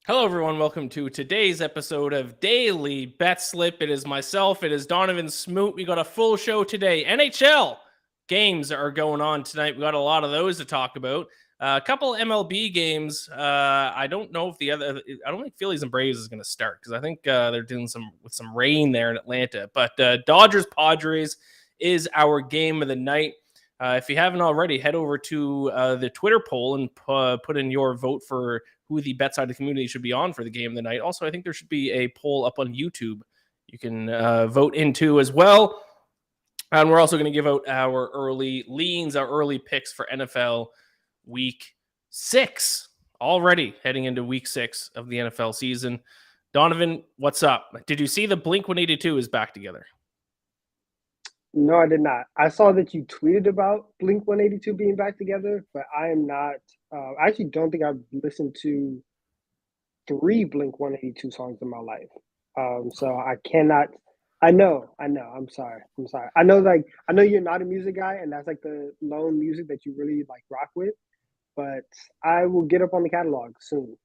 Hello, everyone. Welcome to today's episode of Daily Betslip. It is myself. It is Donnavan Smoot. We got a full show today. NHL games are going on tonight. We got a lot of those to talk about. A couple MLB games. I don't know if I don't think Phillies and Braves is going to start because I think they're doing with some rain there in Atlanta. But Dodgers Padres is our game of the night. If you haven't already, head over to the Twitter poll and put in your vote for who the BetSided community should be on for the game of the night. Also, I think there should be a poll up on YouTube you can vote into as well. And we're also going to give out our early leans, our early picks for NFL Week 6. Already heading into Week 6 of the NFL season. Donnavan, what's up? Did you see the Blink-182 is back together? No, I did not. I saw that you tweeted about Blink-182 being back together, but I am not. I actually don't think I've listened to 3 Blink-182 songs in my life. So I cannot. I know. I'm sorry. I know you're not a music guy, and that's like the lone music that you really like rock with. But I will get up on the catalog soon.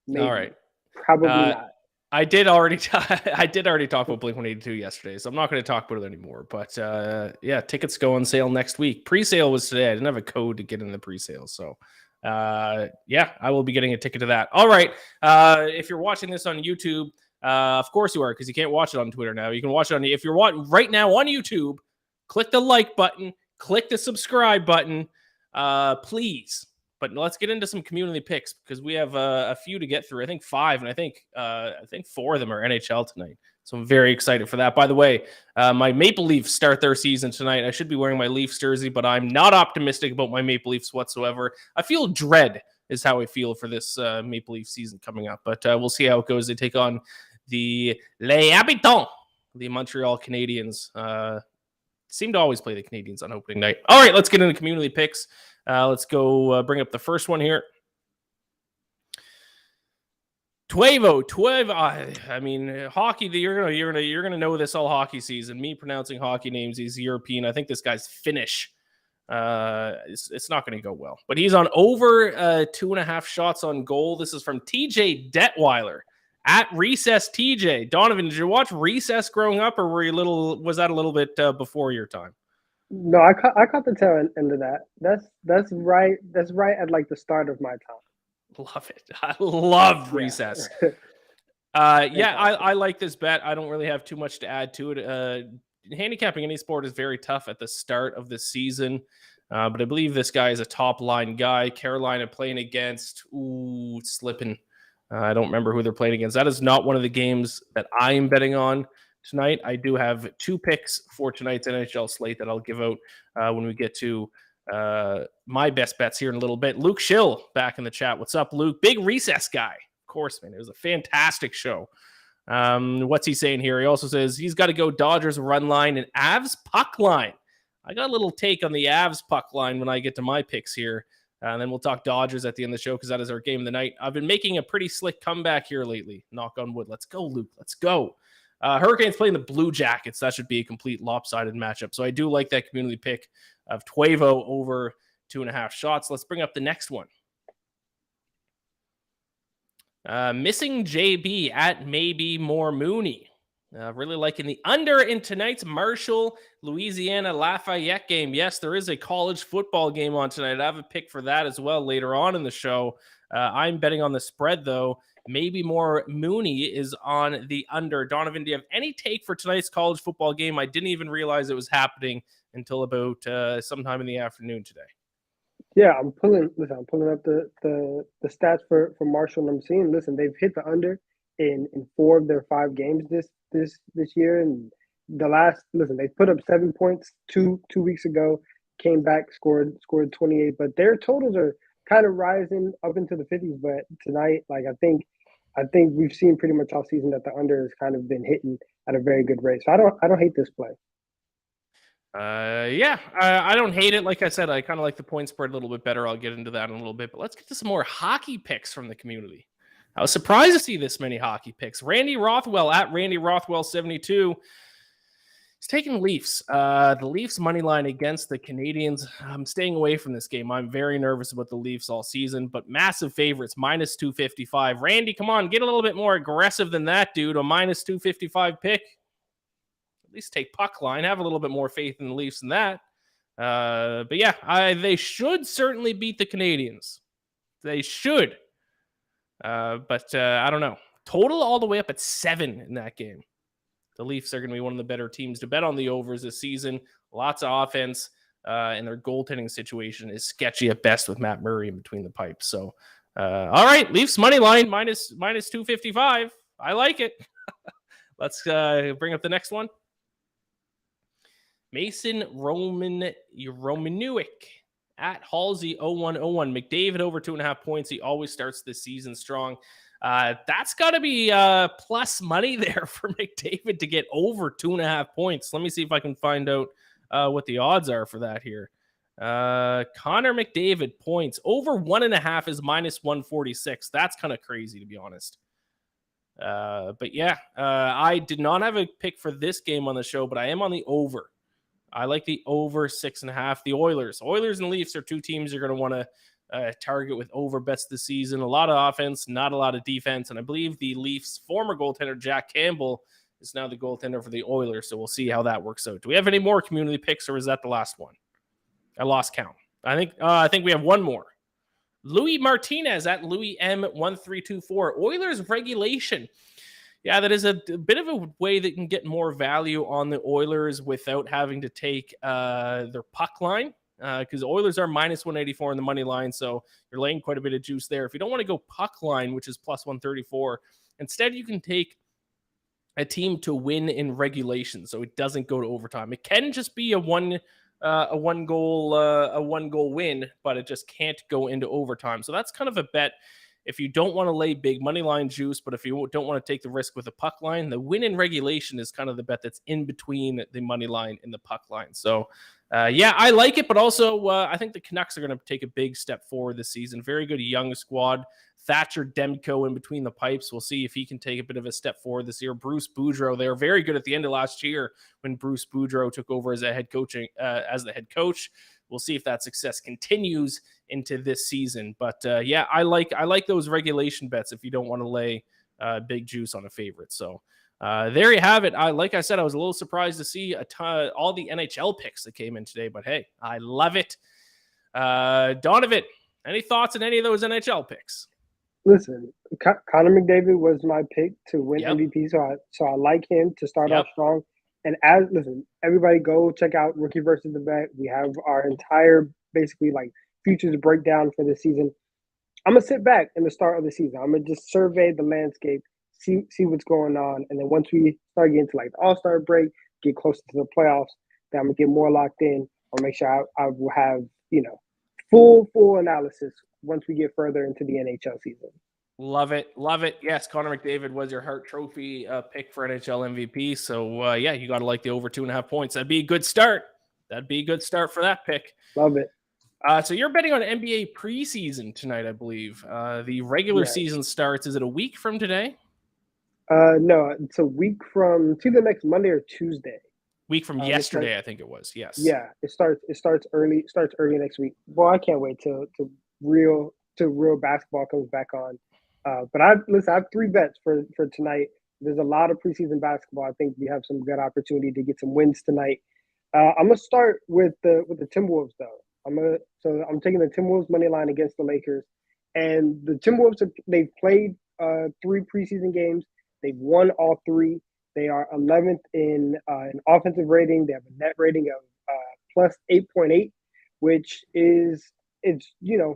Maybe. All right. Probably not. I did already talk about Blink-182 yesterday, so I'm not going to talk about it anymore. But yeah, tickets go on sale next week. Pre-sale was today. I didn't have a code to get in the pre-sale, so yeah, I will be getting a ticket to that. All right. If you're watching this on YouTube, of course you are, because you can't watch it on Twitter now. You can watch it on. If you're watching right now on YouTube, click the like button, click the subscribe button, please. But let's get into some community picks because we have a few to get through. I think 5, and I think 4 of them are NHL tonight. So I'm very excited for that. By the way, my Maple Leafs start their season tonight. I should be wearing my Leafs jersey, but I'm not optimistic about my Maple Leafs whatsoever. I feel dread is how I feel for this Maple Leaf season coming up. But we'll see how it goes. They take on the Les Habitants, the Montreal Canadiens. Seem to always play the Canadiens on opening night. All right, let's get into community picks. Let's go bring up the first one here. Tuevo. I mean, hockey. You're gonna know this all hockey season. Me pronouncing hockey names. He's European. I think this guy's Finnish. It's not going to go well. But he's on over 2.5 shots on goal. This is from TJ Detweiler at Recess. TJ Donnavan, did you watch Recess growing up, or was that a little bit before your time? No, I caught the tail end of that. That's right. That's right at like the start of my time. Love it. I love Recess. Yeah, I like this bet. I don't really have too much to add to it. Handicapping any sport is very tough at the start of the season. But I believe this guy is a top line guy. Carolina playing against, slipping. I don't remember who they're playing against. That is not one of the games that I am betting on tonight. I do have 2 picks for tonight's NHL slate that I'll give out when we get to my best bets here in a little bit. Luke Schill back in the chat. What's up, Luke? Big Recess guy. Of course, man. It was a fantastic show. What's he saying here? He also says he's got to go Dodgers run line and Avs puck line. I got a little take on the Avs puck line when I get to my picks here. And then we'll talk Dodgers at the end of the show because that is our game of the night. I've been making a pretty slick comeback here lately. Knock on wood. Let's go, Luke. Let's go. Hurricanes playing the Blue Jackets. That should be a complete lopsided matchup. So I do like that community pick of Tuevo over 2.5 shots. Let's bring up the next one. Missing JB at maybe more Mooney. Really liking the under in tonight's Marshall, Louisiana Lafayette game. Yes, there is a college football game on tonight. I have a pick for that as well later on in the show. I'm betting on the spread, though. Maybe more Mooney is on the under. Donnavan, do you have any take for tonight's college football game? I didn't even realize it was happening until about sometime in the afternoon today. Yeah, I'm pulling up the stats for Marshall, and I'm seeing. Listen, they've hit the under in 4 of their 5 games this year, and they put up 7 points two weeks ago, came back, scored 28, but their totals are kind of rising up into the 50s. But tonight, like I think we've seen pretty much all season that the under has kind of been hitting at a very good rate. So I don't hate this play. Yeah, I don't hate it. Like I said, I kind of like the point spread a little bit better. I'll get into that in a little bit, but let's get to some more hockey picks from the community. I was surprised to see this many hockey picks. Randy Rothwell at Randy Rothwell 72. He's taking Leafs. The Leafs money line against the Canadians. I'm staying away from this game. I'm very nervous about the Leafs all season, but massive favorites, minus 255. Randy, come on, get a little bit more aggressive than that, dude. A minus 255 pick. At least take puck line. Have a little bit more faith in the Leafs than that. But yeah, they should certainly beat the Canadians. They should. But I don't know. Total all the way up at 7 in that game. The Leafs are going to be one of the better teams to bet on the overs this season. Lots of offense, and their goaltending situation is sketchy at best with Matt Murray in between the pipes. So, all right, Leafs money line minus 255. I like it. Let's bring up the next one. Mason Romanuik at Halsey 0101. McDavid over 2.5 points. He always starts the season strong. That's got to be plus money there for McDavid to get over 2.5 points. Let me see if I can find out what the odds are for that here. Connor McDavid points over 1.5 is minus 146. That's kind of crazy, to be honest. But yeah, I did not have a pick for this game on the show, but I am on the over. I like the over 6.5. The Oilers and Leafs are two teams you're going to want to target with over bets this season. A lot of offense, not a lot of defense. And I believe the Leafs former goaltender, Jack Campbell, is now the goaltender for the Oilers. So we'll see how that works out. Do we have any more community picks, or is that the last one? I lost count. I think we have one more. Louis Martinez at Louis M1324. Oilers regulation. Yeah, that is a bit of a way that you can get more value on the Oilers without having to take their puck line. Because Oilers are minus 184 in the money line, so you're laying quite a bit of juice there. If you don't want to go puck line, which is plus 134, instead you can take a team to win in regulation, so it doesn't go to overtime. It can just be a one goal win, but it just can't go into overtime. So that's kind of a bet. If you don't want to lay big money line juice, but if you don't want to take the risk with a puck line, the win in regulation is kind of the bet that's in between the money line and the puck line. So, yeah, I like it, but also I think the Canucks are going to take a big step forward this season. Very good young squad. Thatcher Demko in between the pipes. We'll see if he can take a bit of a step forward this year. Bruce Boudreau, they were very good at the end of last year when Bruce Boudreau took over as the head coach. We'll see if that success continues into this season. But yeah, I like those regulation bets if you don't want to lay big juice on a favorite. So there you have it. Like I said, I was a little surprised to see all the NHL picks that came in today. But hey, I love it. Donnavan, any thoughts on any of those NHL picks? Listen, Connor McDavid was my pick to win MVP, so I like him to start off strong. And everybody go check out Rookie versus the Bet. We have our entire basically like futures breakdown for this season. I'm gonna sit back in the start of the season. I'm gonna just survey the landscape, see what's going on, and then once we start getting to like the All-Star break, get closer to the playoffs, then I'm gonna get more locked in. I'll make sure I will have full analysis once we get further into the NHL season. Love it. Yes, Connor McDavid was your Hart Trophy pick for NHL MVP. So, yeah, you got to like the over 2.5 points. That'd be a good start. For that pick. Love it. So you're betting on NBA preseason tonight, I believe. The regular season starts. Is it a week from today? No, it's a week from either next Monday or Tuesday. Week from yesterday, I think it was. Yes. Yeah, it starts early. Starts early next week. Well, I can't wait till real basketball comes back on. But I have 3 bets for tonight. There's a lot of preseason basketball. I think we have some good opportunity to get some wins tonight. I'm gonna start with the Timberwolves though. I'm taking the Timberwolves money line against the Lakers, and the Timberwolves they've played 3 preseason games. They've won all 3. They are 11th in an offensive rating. They have a net rating of plus 8.8, which is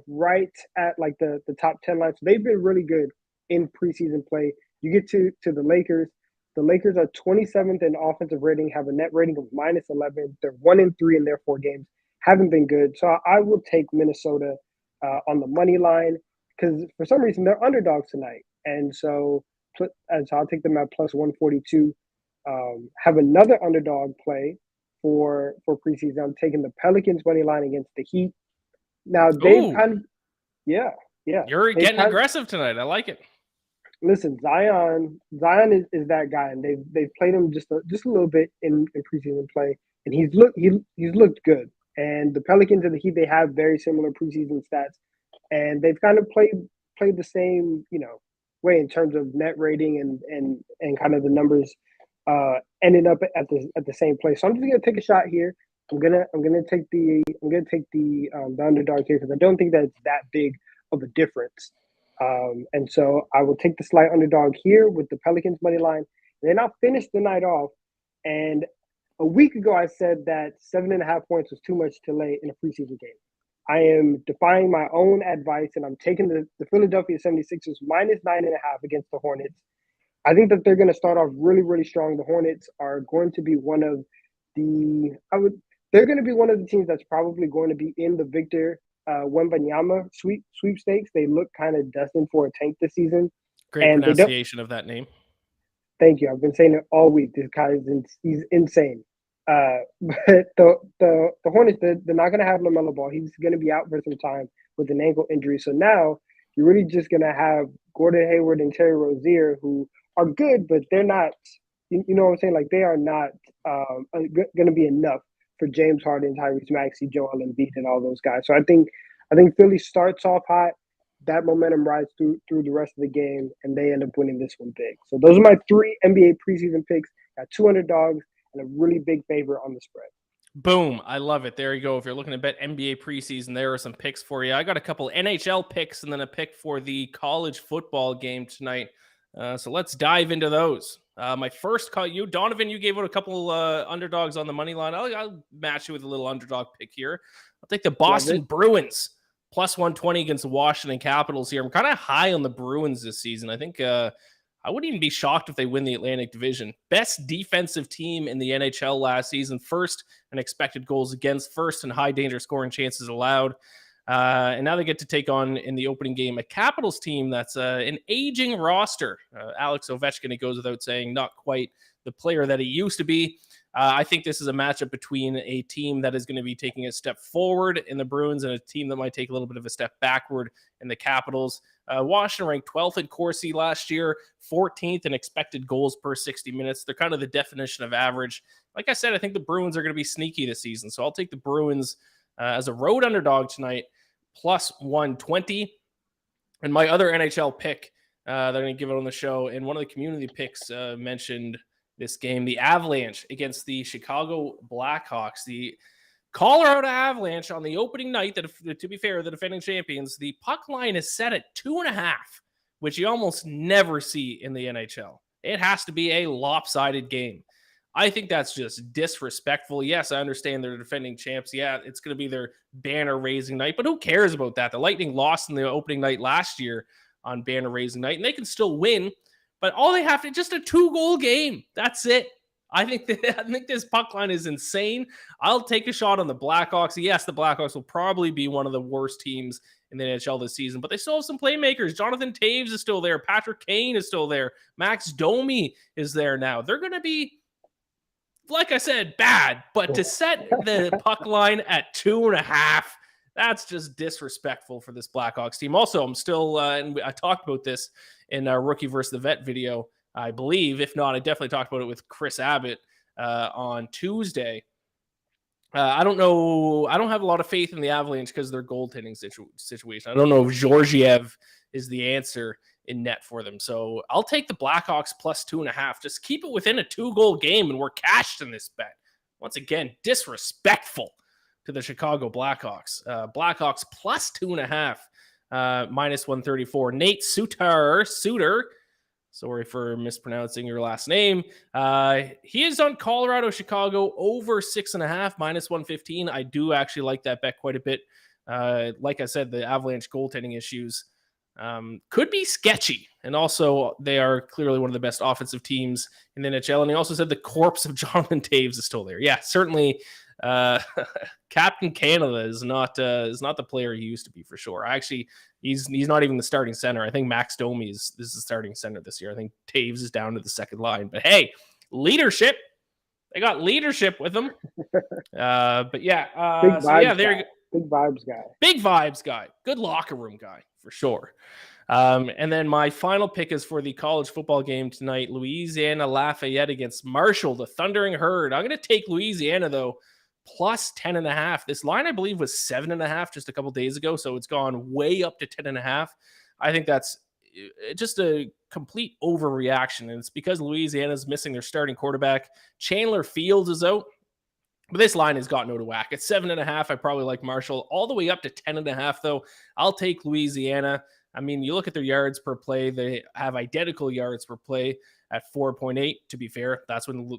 right at like the top 10 line. So they've been really good in preseason play. You get to the Lakers. The Lakers are 27th in offensive rating, have a net rating of minus 11. They're 1-3 in their 4 games. Haven't been good. So I will take Minnesota on the money line because for some reason they're underdogs tonight. And so I'll take them at plus 142. Have another underdog play for preseason. I'm taking the Pelicans money line against the Heat. Now they've kind of, yeah. You're getting aggressive tonight. I like it. Listen, Zion is that guy, and they've played him just a little bit in preseason play, and he's looked good. And the Pelicans and the Heat, they have very similar preseason stats, and they've kind of played the same way in terms of net rating and kind of the numbers ended up at the same place. So I'm just gonna take a shot here. I'm gonna take the underdog here because I don't think that it's that big of a difference. And so I will take the slight underdog here with the Pelicans money line. And then I'll finish the night off. And a week ago, I said that 7.5 points was too much to lay in a preseason game. I am defying my own advice, and I'm taking the Philadelphia 76ers minus 9.5 against the Hornets. I think that they're going to start off really, really strong. The Hornets are going to be one of they're going to be one of the teams that's probably going to be in the Victor Wembanyama sweepstakes. They look kind of destined for a tank this season. Great pronunciation of that name. Thank you. I've been saying it all week. This guy he's insane. But the Hornets, they're not going to have LaMelo Ball. He's going to be out for some time with an ankle injury. So now you're really just going to have Gordon Hayward and Terry Rozier, who are good, but they're not. You know what I'm saying? Like they are not going to be enough for James Harden, Tyrese Maxey, Joel Embiid, and all those guys. So I think Philly starts off hot. That momentum rides through the rest of the game, and they end up winning this one big. So those are my 3 NBA preseason picks. Got 200 dogs and a really big favorite on the spread. Boom. I love it. There you go. If you're looking to bet NBA preseason, there are some picks for you. I got a couple NHL picks and then a pick for the college football game tonight. So let's dive into those. My first call, Donovan, you gave out a couple underdogs on the money line. I'll match you with a little underdog pick here. I'll take the Boston Bruins plus 120 against the Washington Capitals here. I'm kind of high on the Bruins this season. I think I wouldn't even be shocked if they win the Atlantic Division. Best defensive team in the NHL last season. First in expected goals against, first in high danger scoring chances allowed. And now they get to take on, in the opening game, a Capitals team that's an aging roster. Alex Ovechkin, it goes without saying, not quite the player that he used to be. I think this is a matchup between a team that is going to be taking a step forward in the Bruins and a team that might take a little bit of a step backward in the Capitals. Washington ranked 12th in Corsi last year, 14th in expected goals per 60 minutes. They're kind of the definition of average. Like I said, I think the Bruins are going to be sneaky this season. So I'll take the Bruins as a road underdog tonight, plus 120. And my other NHL pick that I'm going to give it on the show, and one of the community picks mentioned this game, the Avalanche against the Chicago Blackhawks. The Colorado Avalanche on the opening night, that, to be fair, the defending champions, the puck line is set at 2.5, which you almost never see in the NHL. It has to be a lopsided game. I think that's just disrespectful. Yes, I understand they're defending champs. Yeah, it's going to be their banner-raising night, but who cares about that? The Lightning lost in the opening night last year on banner-raising night, and they can still win, but all they have to, just a 2-goal game. That's it. I think this puck line is insane. I'll take a shot on the Blackhawks. Yes, the Blackhawks will probably be one of the worst teams in the NHL this season, but they still have some playmakers. Jonathan Taves is still there. Patrick Kane is still there. Max Domi is there now. They're going to be, like I said, bad, but to set the puck line at 2.5, that's just disrespectful for this Blackhawks team. Also, I'm still, and I talked about this in our Rookie versus the Vet video, I believe. If not, I definitely talked about it with Chris Abbott on Tuesday. I don't know. I don't have a lot of faith in the Avalanche because of their goaltending situation. I don't know if Georgiev is the answer in net for them. So I'll take the Blackhawks plus 2.5. Just keep it within a 2-goal game, and we're cashed in this bet. Once again, disrespectful to the Chicago Blackhawks. Blackhawks plus 2.5, minus 134. Nate Suter. Sorry for mispronouncing your last name. He is on Colorado, Chicago, over 6.5, minus 115. I do actually like that bet quite a bit. Like I said, the Avalanche goaltending issues could be sketchy. And also, they are clearly one of the best offensive teams in the NHL. And he also said the corpse of Jonathan Taves is still there. Yeah, certainly Captain Canada is not the player he used to be, for sure. Actually, he's not even the starting center. I think Max Domi is the starting center this year. I think Taves is down to the second line. But hey, leadership. They got leadership with them. But yeah, Big so yeah, there you go. Big vibes guy. Big vibes guy. Good locker room guy, for sure. And then my final pick is for the college football game tonight, Louisiana Lafayette against Marshall, the Thundering Herd. I'm going to take Louisiana, though, plus 10.5. This line, I believe, was 7.5 just a couple days ago, so it's gone way up to 10.5. I think that's just a complete overreaction, and it's because Louisiana's missing their starting quarterback. Chandler Fields is out. But this line has gotten out of whack. At 7.5, I probably like Marshall. All the way up to 10.5, though, I'll take Louisiana. I mean, you look at their yards per play, they have identical yards per play at 4.8. To be fair, that's when,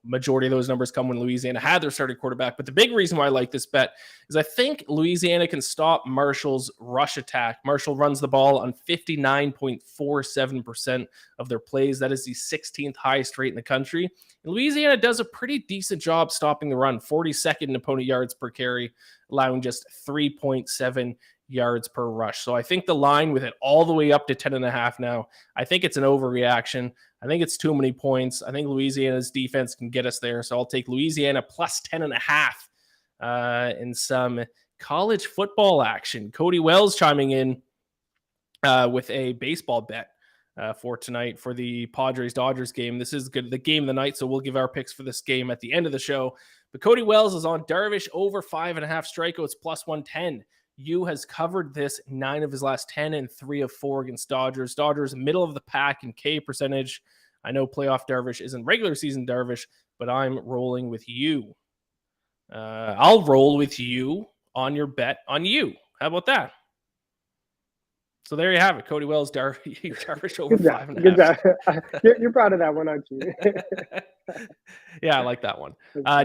majority of those numbers come when Louisiana had their starting quarterback. But the big reason why I like this bet is I think Louisiana can stop Marshall's rush attack. Marshall runs the ball on 59.47% of their plays. That is the 16th highest rate in the country. And Louisiana does a pretty decent job stopping the run, 42nd in opponent yards per carry, allowing just 3.7 yards per rush. So I think the line with it all the way up to 10.5 now, I think it's an overreaction. I think it's too many points. I think Louisiana's defense can get us there. So I'll take Louisiana plus 10.5 in some college football action. Cody Wells chiming in with a baseball bet for tonight for the Padres-Dodgers game. This is good, the game of the night, so we'll give our picks for this game at the end of the show. But Cody Wells is on Darvish over 5.5 strikeouts plus 110. Yu has covered this 9 of his last 10 and 3 of 4 against Dodgers. Dodgers middle of the pack in K percentage. I know playoff Darvish isn't regular season Darvish, but I'm rolling with you. I'll roll with you on your bet on you. How about that? So there you have it. Cody Wells, Darvish over 5.5. Good job. You're proud of that one, aren't you? Yeah, I like that one.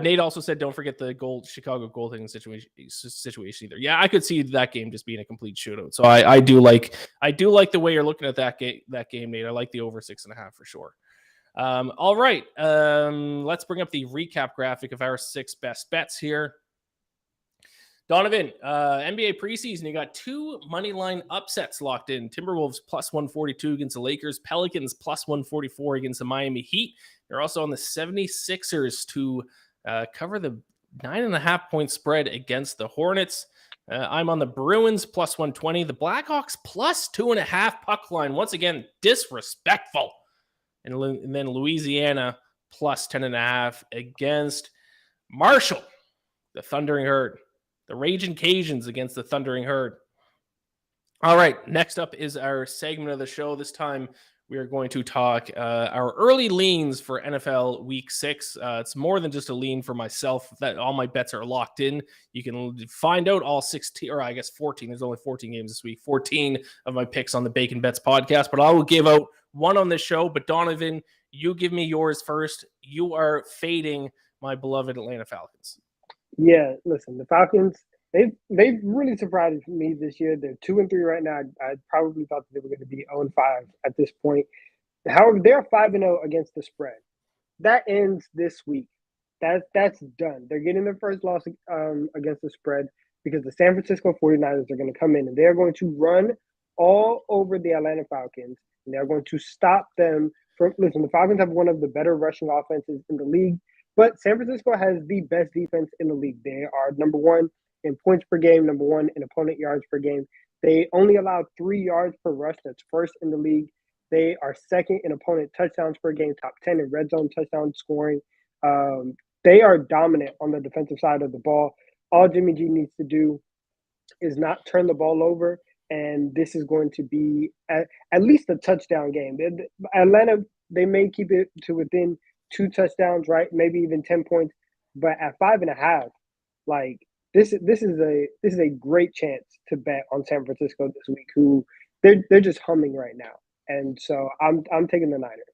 Nate also said, don't forget the Chicago goaltending situation either. Yeah, I could see that game just being a complete shootout. So I do like the way you're looking at that game, Nate. I like the over 6.5 for sure. All right. Let's bring up the recap graphic of our 6 best bets here. Donnavan, NBA preseason, you got 2 money line upsets locked in. Timberwolves plus 142 against the Lakers. Pelicans plus 144 against the Miami Heat. You're also on the 76ers to cover the 9.5 point spread against the Hornets. I'm on the Bruins plus 120. The Blackhawks plus 2.5 puck line. Once again, disrespectful. And then Louisiana plus 10.5 against Marshall, the Thundering Herd. The Raging Cajuns against the Thundering Herd. All right, next up is our segment of the show. This time we are going to talk our early leans for NFL Week 6. It's more than just a lean for myself. That all my bets are locked in. You can find out all 16, or I guess 14. There's only 14 games this week. 14 of my picks on the Bacon Bets podcast. But I will give out one on this show. But Donnavan, you give me yours first. You are fading my beloved Atlanta Falcons. Yeah, listen, the Falcons, they've really surprised me this year. They're 2-3 right now. I probably thought that they were going to be 0-5 at this point. However, they're 5-0 against the spread. That ends this week. That's done. They're getting their first loss against the spread because the San Francisco 49ers are going to come in and they're going to run all over the Atlanta Falcons, and they're going to stop them from. Listen, the Falcons have one of the better rushing offenses in the league. But San Francisco has the best defense in the league. They are number 1 in points per game, number 1 in opponent yards per game. They only allow 3 yards per rush. That's first in the league. They are second in opponent touchdowns per game, top 10 in red zone touchdown scoring. They are dominant on the defensive side of the ball. All Jimmy G needs to do is not turn the ball over, and this is going to be at least a touchdown game. Atlanta, they may keep it to within 2 touchdowns, right? Maybe even 10 points. But at 5.5, like this is a great chance to bet on San Francisco this week, who they're just humming right now. And so I'm taking the Niners.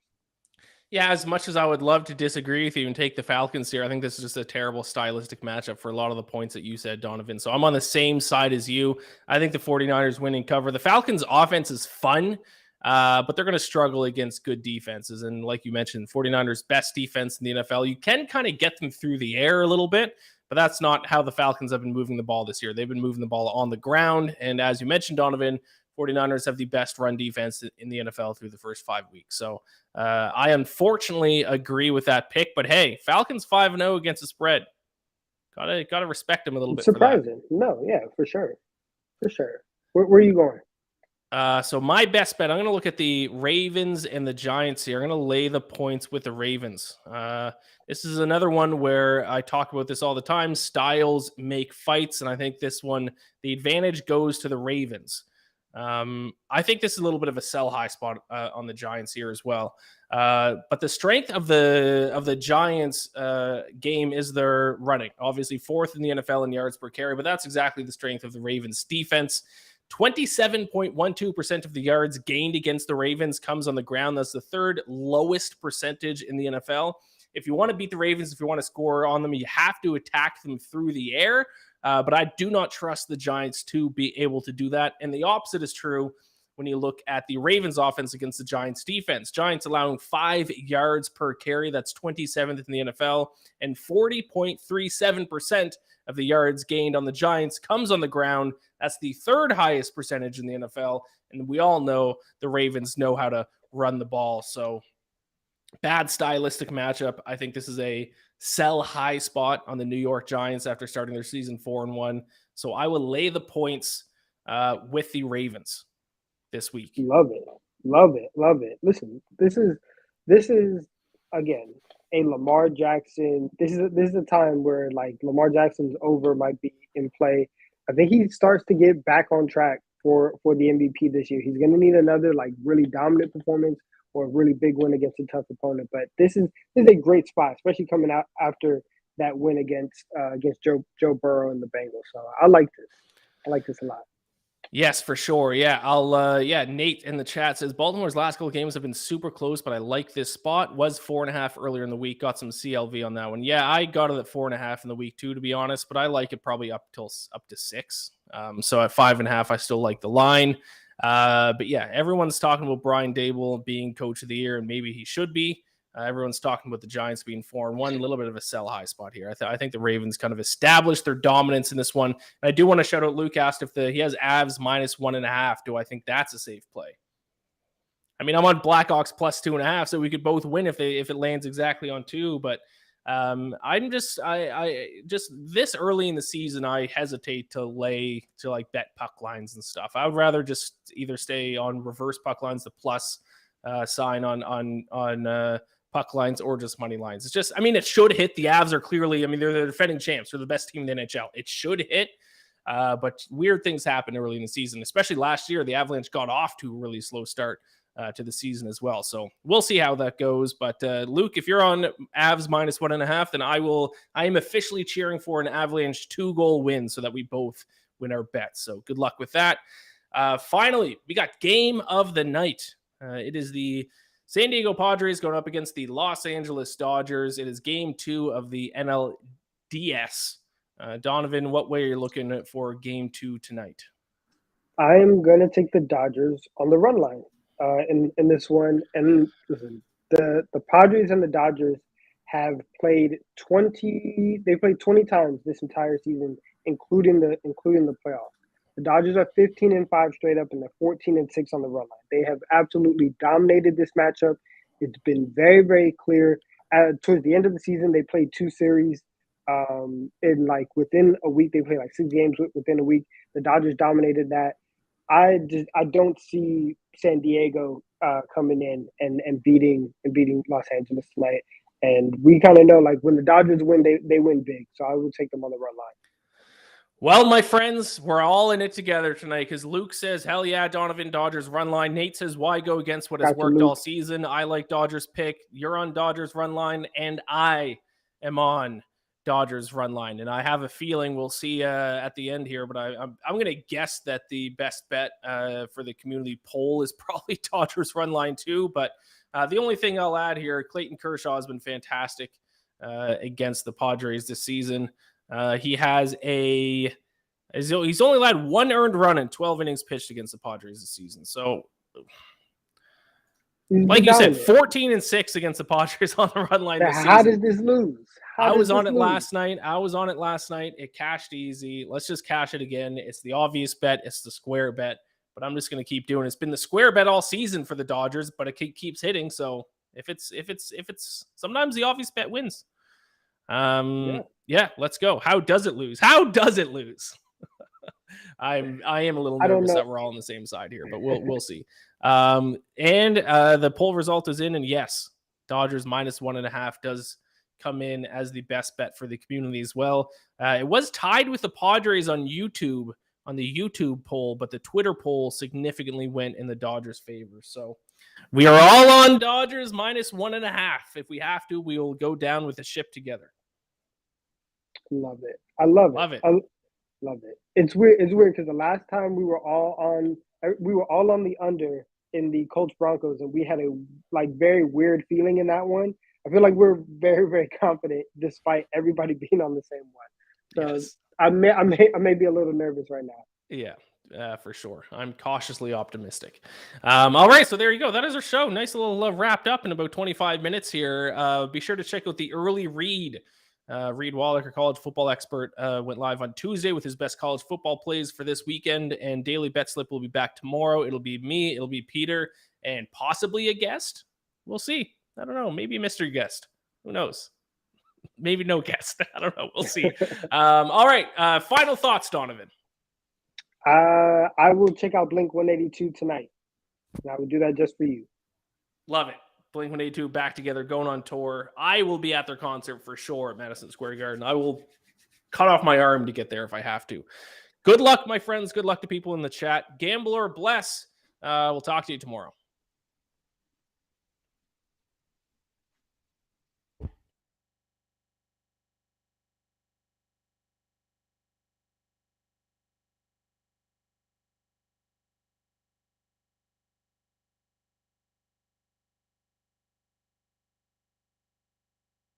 Yeah, as much as I would love to disagree with you and take the Falcons here, I think this is just a terrible stylistic matchup for a lot of the points that you said, Donnavan. So I'm on the same side as you. I think the 49ers win and cover. The Falcons offense is fun. But they're going to struggle against good defenses. And like you mentioned, 49ers best defense in the NFL. You can kind of get them through the air a little bit, but that's not how the Falcons have been moving the ball this year. They've been moving the ball on the ground. And as you mentioned, Donnavan, 49ers have the best run defense in the NFL through the first 5 weeks. So I unfortunately agree with that pick, but hey, Falcons 5-0 against the spread. Gotta respect them a little bit. Surprising. No, yeah, for sure. Where are you going? So my best bet, I'm going to look at the Ravens and the Giants here. I'm going to lay the points with the Ravens. This is another one where I talk about this all the time. Styles make fights, and I think this one, the advantage goes to the Ravens. I think this is a little bit of a sell high spot on the Giants here as well. But the strength of the Giants game is their running. Obviously, fourth in the NFL in yards per carry, but that's exactly the strength of the Ravens defense. 27.12% of the yards gained against the Ravens comes on the ground. That's the third lowest percentage in the NFL. If you want to beat the Ravens, if you want to score on them, you have to attack them through the air. But I do not trust the Giants to be able to do that. And the opposite is true when you look at the Ravens offense against the Giants defense. Giants allowing 5 yards per carry. That's 27th in the NFL. And 40.37% of the yards gained on the Giants comes on the ground. That's the third highest percentage in the NFL. And we all know the Ravens know how to run the ball. So bad stylistic matchup. I think this is a sell high spot on the New York Giants after starting their season 4-1. So I will lay the points with the Ravens this week. Love it. Love it. Love it. Listen, this is again a Lamar Jackson. This is a time where like Lamar Jackson's over might be in play. I think he starts to get back on track for the MVP this year. He's going to need another like really dominant performance or a really big win against a tough opponent. But this is a great spot, especially coming out after that win against Joe Burrow and the Bengals. So I like this. I like this a lot. Yes, for sure. Yeah, Nate in the chat says Baltimore's last couple of games have been super close, but I like this spot. Was 4.5 earlier in the week. Got some CLV on that one. Yeah, I got it at 4.5 in the week too, to be honest. But I like it probably up to 6. So at 5.5, I still like the line. But yeah, everyone's talking about Brian Daboll being coach of the year, and maybe he should be. Everyone's talking about the Giants being 4-1, a little bit of a sell high spot here. I think the Ravens kind of established their dominance in this one. And I do want to shout out Luke asked if he has Avs -1.5. Do I think that's a safe play? I mean, I'm on Blackhawks +2.5, so we could both win if it lands exactly on 2. But I'm just this early in the season, I hesitate to bet puck lines and stuff. I would rather just either stay on reverse puck lines, the plus sign on puck lines, or just money lines. It's just, I mean, it should hit. The Avs are clearly, I mean, they're the defending champs. They're the best team in the NHL. It should hit. But weird things happen early in the season, especially last year. The Avalanche got off to a really slow start to the season as well. So we'll see how that goes. But Luke, if you're on Avs -1.5, then I am officially cheering for an Avalanche 2-goal win so that we both win our bets. So good luck with that. Finally, we got game of the night. It is the San Diego Padres going up against the Los Angeles Dodgers. It is game 2 of the NLDS. Donnavan, what way are you looking for game 2 tonight? I'm going to take the Dodgers on the run line in this one. And listen, the Padres and the Dodgers have played 20 times this entire season, including the playoffs. The Dodgers are 15-5 straight up, and they're 14-6 on the run line. They have absolutely dominated this matchup. It's been very, very clear. Towards the end of the season, they played 2 series. Within a week, they played 6 games within a week. The Dodgers dominated that. I don't see San Diego coming in and beating Los Angeles tonight. And we kind of know when the Dodgers win, they win big. So I will take them on the run line. Well, my friends, we're all in it together tonight because Luke says, hell yeah, Donnavan, Dodgers run line. Nate says, why go against what has worked all season? I like Dodgers pick. You're on Dodgers run line, and I am on Dodgers run line. And I have a feeling we'll see at the end here, but I'm going to guess that the best bet for the community poll is probably Dodgers run line too. But the only thing I'll add here, Clayton Kershaw has been fantastic against the Padres this season. He's only allowed 1 earned run in 12 innings pitched against the Padres this season. So, like you said, 14-6 against the Padres on the run line this season. How does this lose? I was on it last night. It cashed easy. Let's just cash it again. It's the obvious bet. It's the square bet. But I'm just going to keep doing it. It's been the square bet all season for the Dodgers, but it keeps hitting. So if it's sometimes the obvious bet wins. Yeah, let's go. How does it lose? I am a little I don't nervous know. that we're all on the same side here, but we'll see. The poll result is in, and yes, Dodgers -1.5 does come in as the best bet for the community as well. It was tied with the Padres on YouTube on the YouTube poll, but the Twitter poll significantly went in the Dodgers' favor. So we are all on Dodgers -1.5. If we have to, we will go down with the ship together. Love it. I love it. I love it. It's weird. It's weird because the last time we were all on the under in the Colts Broncos, and we had a very weird feeling in that one. I feel like we're very, very confident despite everybody being on the same one. So yes. I may be a little nervous right now. Yeah, for sure. I'm cautiously optimistic. All right, so there you go. That is our show. Nice little wrapped up in about 25 minutes here. Be sure to check out the early read. Reed Wallach, our college football expert, went live on Tuesday with his best college football plays for this weekend, and Daily Betslip will be back tomorrow. It'll be me, it'll be Peter, and possibly a guest. We'll see. I don't know. Maybe a mystery guest. Who knows? Maybe no guest. I don't know. We'll see. All right. Final thoughts, Donnavan. I will check out Blink 182 tonight. And I will do that just for you. Love it. Blink 182 back together, going on tour. I will be at their concert for sure at Madison Square Garden. I will cut off my arm to get there if I have to. Good luck, my friends. Good luck to people in the chat. Gamble or bless. We'll talk to you tomorrow.